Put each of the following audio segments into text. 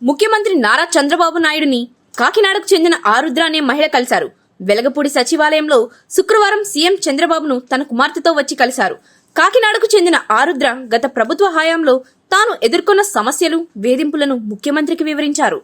ముఖ్యమంత్రి నారా చంద్రబాబు నాయుడుని కాకినాడకు చెందిన ఆరుద్ర అనే మహిళ కలిశారు. వెలగపూడి సచివాలయంలో శుక్రవారం సీఎం చంద్రబాబును తన కుమార్తెతో వచ్చి కలిశారు. కాకినాడకు చెందిన ఆరుద్ర గత ప్రభుత్వ హయాంలో తాను ఎదుర్కొన్న సమస్యలు, వేధింపులను ముఖ్యమంత్రికి వివరించారు.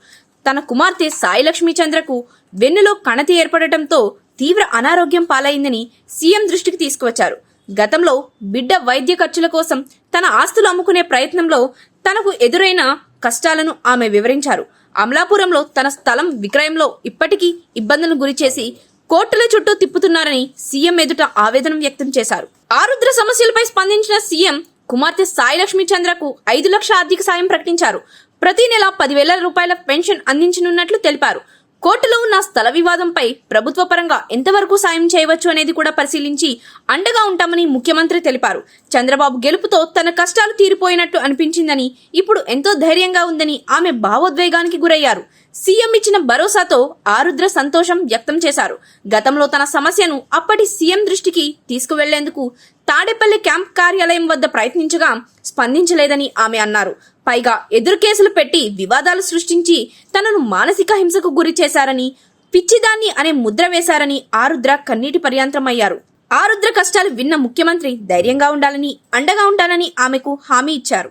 తన కుమార్తె సాయిలక్ష్మి చంద్రకు వెన్నులో కణతి ఏర్పడటంతో తీవ్ర అనారోగ్యం పాలైందని సీఎం దృష్టికి తీసుకువచ్చారు. గతంలో బిడ్డ వైద్య ఖర్చుల కోసం తన ఆస్తులు అమ్ముకునే ప్రయత్నంలో తనకు ఎదురైన కష్టాలను ఆమె వివరించారు. అమలాపురంలో తన స్థలం విక్రయంలో ఇప్పటికీ ఇబ్బందులను గురిచేసి కోర్టుల చుట్టూ తిప్పుతున్నారని సీఎం ఎదుట ఆవేదన వ్యక్తం చేశారు. ఆరుద్ర సమస్యలపై స్పందించిన సీఎం కుమార్తె సాయిలక్ష్మి చంద్రకు 5 లక్షల ఆర్థిక సాయం ప్రకటించారు. ప్రతి నెల 10,000 రూపాయల పెన్షన్ అందించనున్నట్లు తెలిపారు. కోర్టులో ఉన్న స్థల వివాదంపై ప్రభుత్వ పరంగా ఎంతవరకు సాయం చేయవచ్చు అనేది కూడా పరిశీలించి అండగా ఉంటామని ముఖ్యమంత్రి తెలిపారు. చంద్రబాబు గెలుపుతో తన కష్టాలు తీరిపోయినట్టు అనిపించిందని, ఇప్పుడు ఎంతో ధైర్యంగా ఉందని ఆమె భావోద్వేగానికి గురయ్యారు. సీఎం ఇచ్చిన భరోసాతో ఆరుద్ర సంతోషం వ్యక్తం చేశారు. గతంలో తన సమస్యను అప్పటి సీఎం దృష్టికి తీసుకువెళ్లేందుకు తాడేపల్లి క్యాంప్ కార్యాలయం వద్ద ప్రయత్నించగా స్పందించలేదని ఆమె అన్నారు. పైగా ఎదురు కేసులు పెట్టి వివాదాలు సృష్టించి తనను మానసిక హింసకు గురి చేశారని, పిచ్చిదాన్ని అనే ముద్ర వేశారని ఆరుద్ర కన్నీటి పర్యాంతమయ్యారు. ఆరుద్ర కష్టాలు విన్న ముఖ్యమంత్రి ధైర్యంగా ఉండాలని, అండగా ఉంటానని ఆమెకు హామీ ఇచ్చారు.